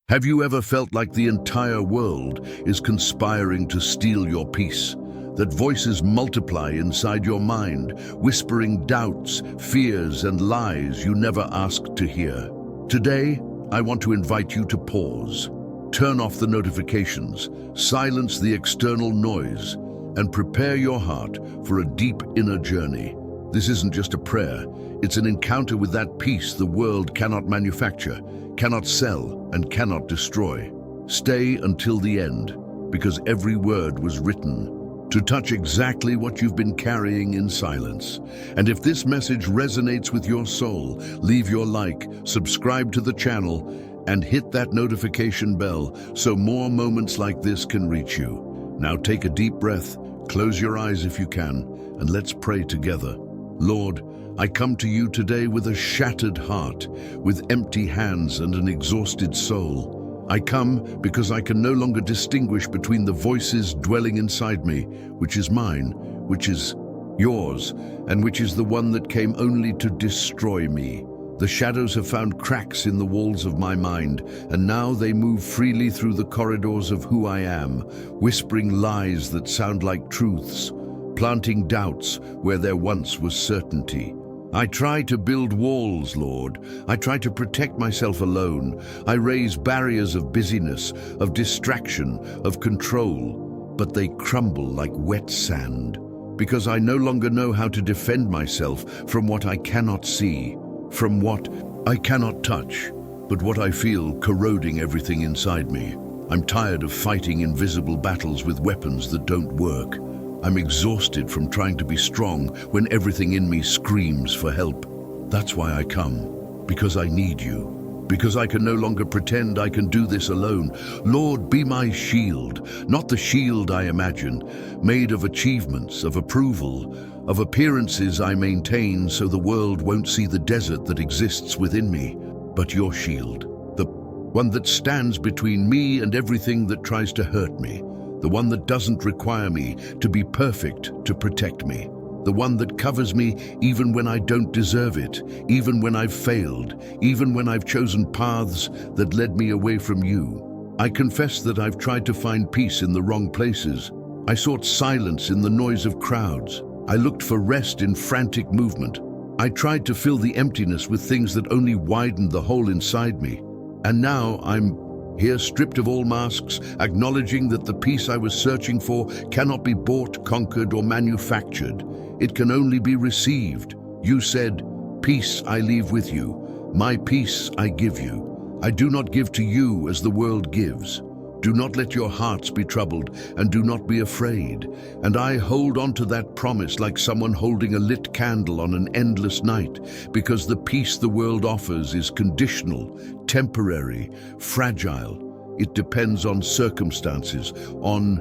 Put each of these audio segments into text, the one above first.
Have you ever felt like the entire world is conspiring to steal your peace? That voices multiply inside your mind, whispering doubts, fears, and lies you never asked to hear. Today, I want to invite you to pause. Turn off the notifications, silence the external noise, and prepare your heart for a deep inner journey. This isn't just a prayer, it's an encounter with that peace the world cannot manufacture, cannot sell, and cannot destroy. Stay until the end, because every word was written to touch exactly what you've been carrying in silence. And if this message resonates with your soul, leave your like, subscribe to the channel, and hit that notification bell so more moments like this can reach you. Now take a deep breath, close your eyes if you can, and let's pray together. Lord, I come to you today with a shattered heart, with empty hands and an exhausted soul. I come because I can no longer distinguish between the voices dwelling inside me, which is mine, which is yours, and which is the one that came only to destroy me. The shadows have found cracks in the walls of my mind, and now they move freely through the corridors of who I am, whispering lies that sound like truths, planting doubts where there once was certainty. I try to build walls, Lord. I try to protect myself alone. I raise barriers of busyness, of distraction, of control, but they crumble like wet sand, because I no longer know how to defend myself from what I cannot see, from what I cannot touch, but what I feel corroding everything inside me. I'm tired of fighting invisible battles with weapons that don't work. I'm exhausted from trying to be strong when everything in me screams for help. That's why I come, because I need you, because I can no longer pretend I can do this alone. Lord, be my shield, not the shield I imagine, made of achievements, of approval, of appearances I maintain so the world won't see the desert that exists within me, but your shield, the one that stands between me and everything that tries to hurt me. The one that doesn't require me to be perfect to protect me. The one that covers me even when I don't deserve it, even when I've failed, even when I've chosen paths that led me away from you. I confess that I've tried to find peace in the wrong places. I sought silence in the noise of crowds. I looked for rest in frantic movement. I tried to fill the emptiness with things that only widened the hole inside me. And now I'm here, stripped of all masks, acknowledging that the peace I was searching for cannot be bought, conquered, or manufactured. It can only be received. You said, "Peace I leave with you. My peace I give you. I do not give to you as the world gives. Do not let your hearts be troubled, and do not be afraid." And I hold on to that promise like someone holding a lit candle on an endless night, because the peace the world offers is conditional, temporary, fragile. It depends on circumstances, on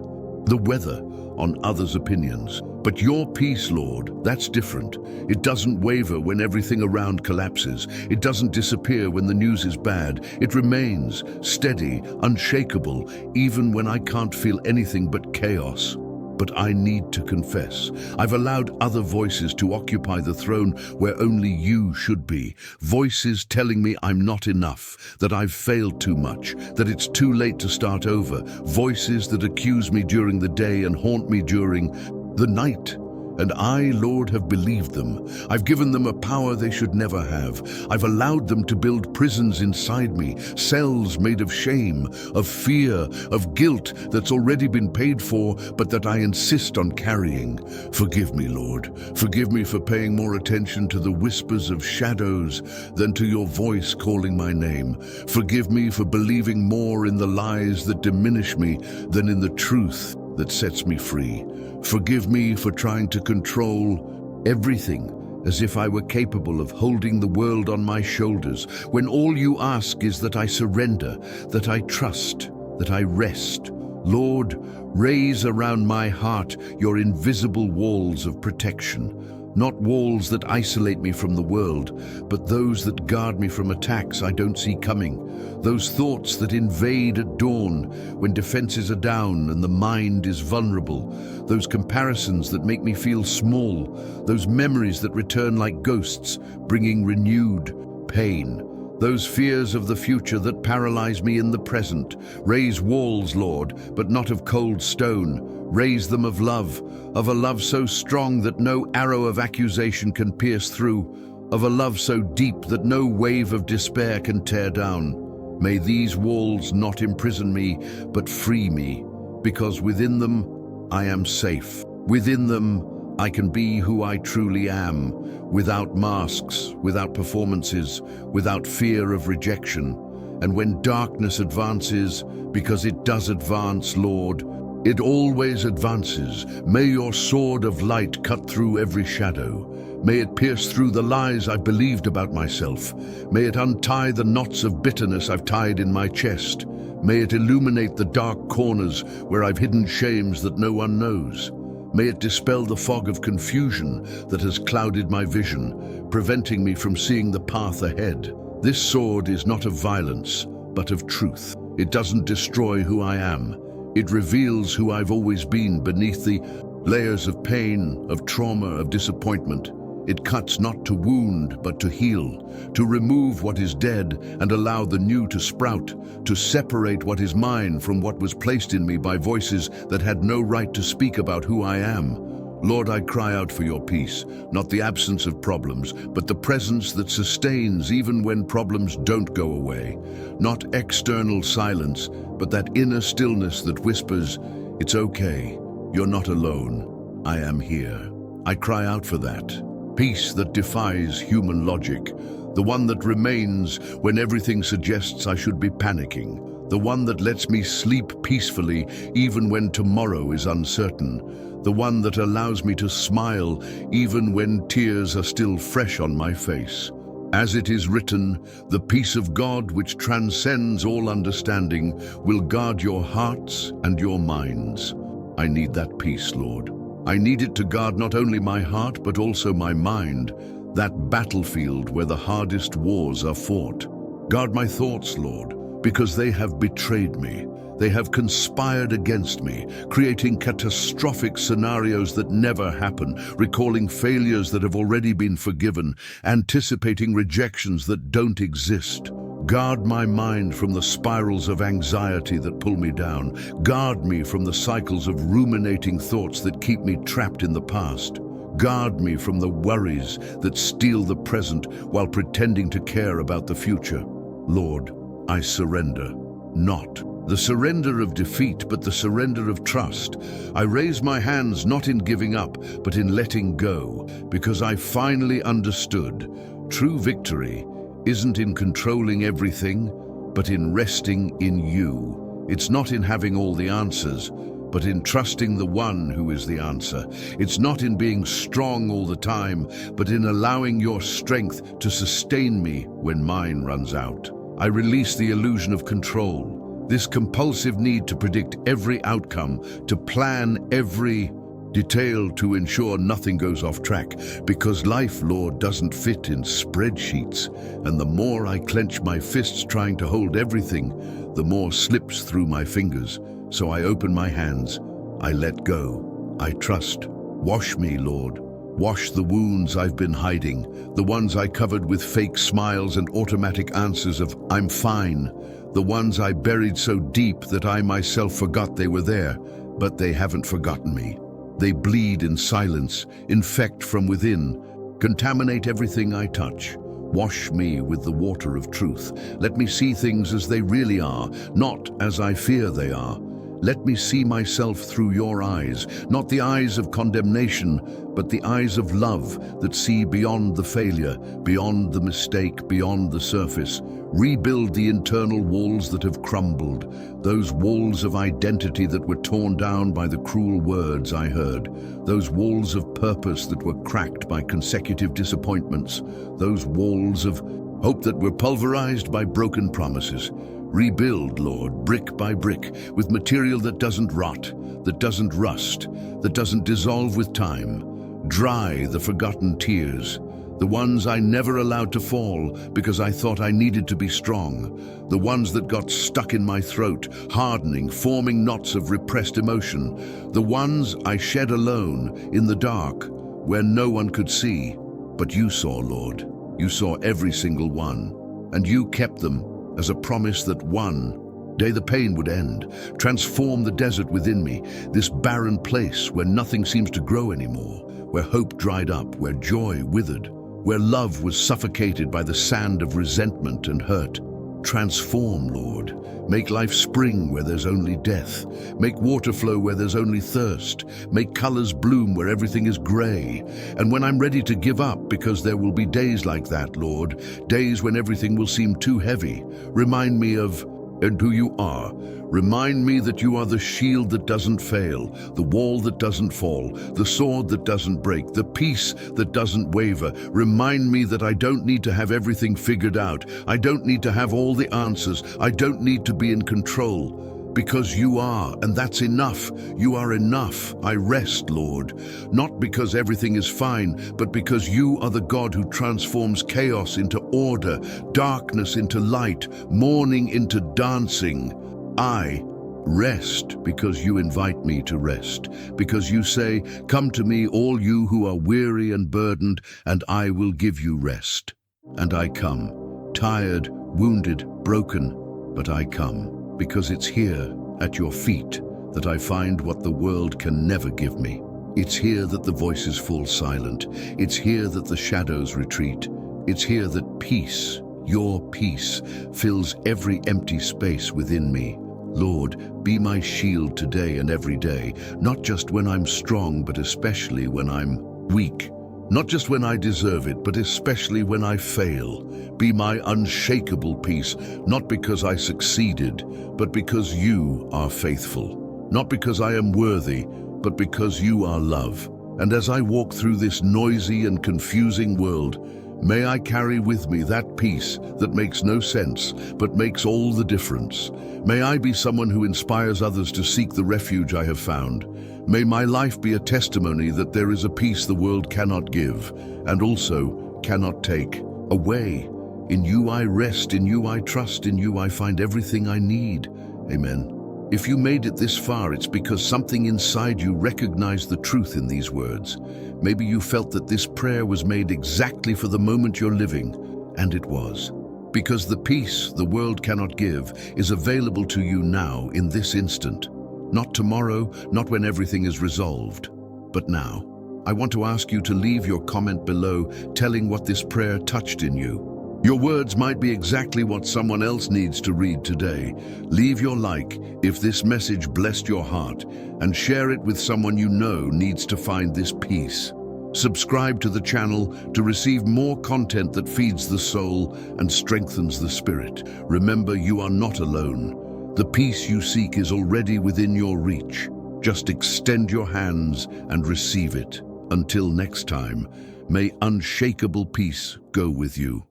the weather, on others' opinions. But your peace, Lord, that's different. It doesn't waver when everything around collapses. It doesn't disappear when the news is bad. It remains steady, unshakable, even when I can't feel anything but chaos. But I need to confess, I've allowed other voices to occupy the throne where only you should be. Voices telling me I'm not enough, that I've failed too much, that it's too late to start over. Voices that accuse me during the day and haunt me during the night. And I, Lord, have believed them. I've given them a power they should never have. I've allowed them to build prisons inside me, cells made of shame, of fear, of guilt that's already been paid for, but that I insist on carrying. Forgive me, Lord. Forgive me for paying more attention to the whispers of shadows than to your voice calling my name. Forgive me for believing more in the lies that diminish me than in the truth that sets me free. Forgive me for trying to control everything as if I were capable of holding the world on my shoulders, when all you ask is that I surrender, that I trust, that I rest. Lord, raise around my heart your invisible walls of protection. Not walls that isolate me from the world, but those that guard me from attacks I don't see coming. Those thoughts that invade at dawn when defenses are down and the mind is vulnerable. Those comparisons that make me feel small. Those memories that return like ghosts, bringing renewed pain. Those fears of the future that paralyze me in the present. Raise walls, Lord, but not of cold stone. Raise them of a love so strong that no arrow of accusation can pierce through, of a love so deep that no wave of despair can tear down. May these walls not imprison me, but free me, because within them I am safe. Within them I can be who I truly am, without masks, without performances, without fear of rejection. And when darkness advances, because it does advance, Lord, it always advances, may your sword of light cut through every shadow. May it pierce through the lies I've believed about myself. May it untie the knots of bitterness I've tied in my chest. May it illuminate the dark corners where I've hidden shames that no one knows. May it dispel the fog of confusion that has clouded my vision, preventing me from seeing the path ahead. This sword is not of violence, but of truth. It doesn't destroy who I am. It reveals who I've always been beneath the layers of pain, of trauma, of disappointment. It cuts not to wound, but to heal, to remove what is dead and allow the new to sprout, to separate what is mine from what was placed in me by voices that had no right to speak about who I am. Lord, I cry out for your peace, not the absence of problems, but the presence that sustains even when problems don't go away. Not external silence, but that inner stillness that whispers, "It's okay, you're not alone, I am here." I cry out for that. Peace that defies human logic, the one that remains when everything suggests I should be panicking, the one that lets me sleep peacefully even when tomorrow is uncertain, the one that allows me to smile even when tears are still fresh on my face. As it is written, the peace of God which transcends all understanding will guard your hearts and your minds. I need that peace, Lord. I need it to guard not only my heart, but also my mind, that battlefield where the hardest wars are fought. Guard my thoughts, Lord, because they have betrayed me. They have conspired against me, creating catastrophic scenarios that never happen, recalling failures that have already been forgiven, anticipating rejections that don't exist. Guard my mind from the spirals of anxiety that pull me down. Guard me from the cycles of ruminating thoughts that keep me trapped in the past. Guard me from the worries that steal the present while pretending to care about the future. Lord, I surrender. Not the surrender of defeat, but the surrender of trust. I raise my hands not in giving up, but in letting go, because I finally understood true victory isn't in controlling everything, but in resting in you. It's not in having all the answers, but in trusting the one who is the answer. It's not in being strong all the time, but in allowing your strength to sustain me when mine runs out. I release the illusion of control, this compulsive need to predict every outcome, to plan every detail to ensure nothing goes off track, because life, Lord, doesn't fit in spreadsheets, and the more I clench my fists trying to hold everything, the more slips through my fingers. So I open my hands, I let go, I trust. Wash me, Lord. Wash the wounds I've been hiding, the ones I covered with fake smiles and automatic answers of "I'm fine," the ones I buried so deep that I myself forgot they were there, but they haven't forgotten me. They bleed in silence, infect from within, contaminate everything I touch. Wash me with the water of truth. Let me see things as they really are, not as I fear they are. Let me see myself through your eyes, not the eyes of condemnation, but the eyes of love that see beyond the failure, beyond the mistake, beyond the surface. Rebuild the internal walls that have crumbled, those walls of identity that were torn down by the cruel words I heard, those walls of purpose that were cracked by consecutive disappointments, those walls of hope that were pulverized by broken promises. Rebuild, Lord, brick by brick, with material that doesn't rot, that doesn't rust, that doesn't dissolve with time. Dry the forgotten tears, the ones I never allowed to fall because I thought I needed to be strong, the ones that got stuck in my throat, hardening, forming knots of repressed emotion, the ones I shed alone in the dark where no one could see. But you saw, Lord. You saw every single one. and you kept them as a promise that one day the pain would end. Transform the desert within me, this barren place where nothing seems to grow anymore, where hope dried up, where joy withered, where love was suffocated by the sand of resentment and hurt. Transform, Lord. Make life spring where there's only death. Make water flow where there's only thirst. Make colors bloom where everything is gray. And when I'm ready to give up, because there will be days like that, Lord, days when everything will seem too heavy, remind me of who you are. Remind me that you are the shield that doesn't fail, the wall that doesn't fall, the sword that doesn't break, the peace that doesn't waver. Remind me that I don't need to have everything figured out. I don't need to have all the answers. I don't need to be in control. Because you are, and that's enough. You are enough. I rest, Lord, not because everything is fine, but because you are the God who transforms chaos into order, darkness into light, mourning into dancing. I rest because you invite me to rest, because you say, "Come to me, all you who are weary and burdened, and I will give you rest." And I come, tired, wounded, broken, but I come. Because it's here, at your feet, that I find what the world can never give me. It's here that the voices fall silent. It's here that the shadows retreat. It's here that peace, your peace, fills every empty space within me. Lord, be my shield today and every day, not just when I'm strong, but especially when I'm weak. Not just when I deserve it, but especially when I fail. Be my unshakable peace, not because I succeeded, but because you are faithful. Not because I am worthy, but because you are love. And as I walk through this noisy and confusing world, may I carry with me that peace that makes no sense, but makes all the difference. May I be someone who inspires others to seek the refuge I have found. May my life be a testimony that there is a peace the world cannot give, and also cannot take away. In you I rest, in you I trust, in you I find everything I need. Amen. If you made it this far, it's because something inside you recognized the truth in these words. Maybe you felt that this prayer was made exactly for the moment you're living, and it was. Because the peace the world cannot give is available to you now, in this instant. Not tomorrow, not when everything is resolved, but now. I want to ask you to leave your comment below telling what this prayer touched in you. Your words might be exactly what someone else needs to read today. Leave your like if this message blessed your heart, and share it with someone you know needs to find this peace. Subscribe to the channel to receive more content that feeds the soul and strengthens the spirit. Remember, you are not alone. The peace you seek is already within your reach. Just extend your hands and receive it. Until next time, may unshakable peace go with you.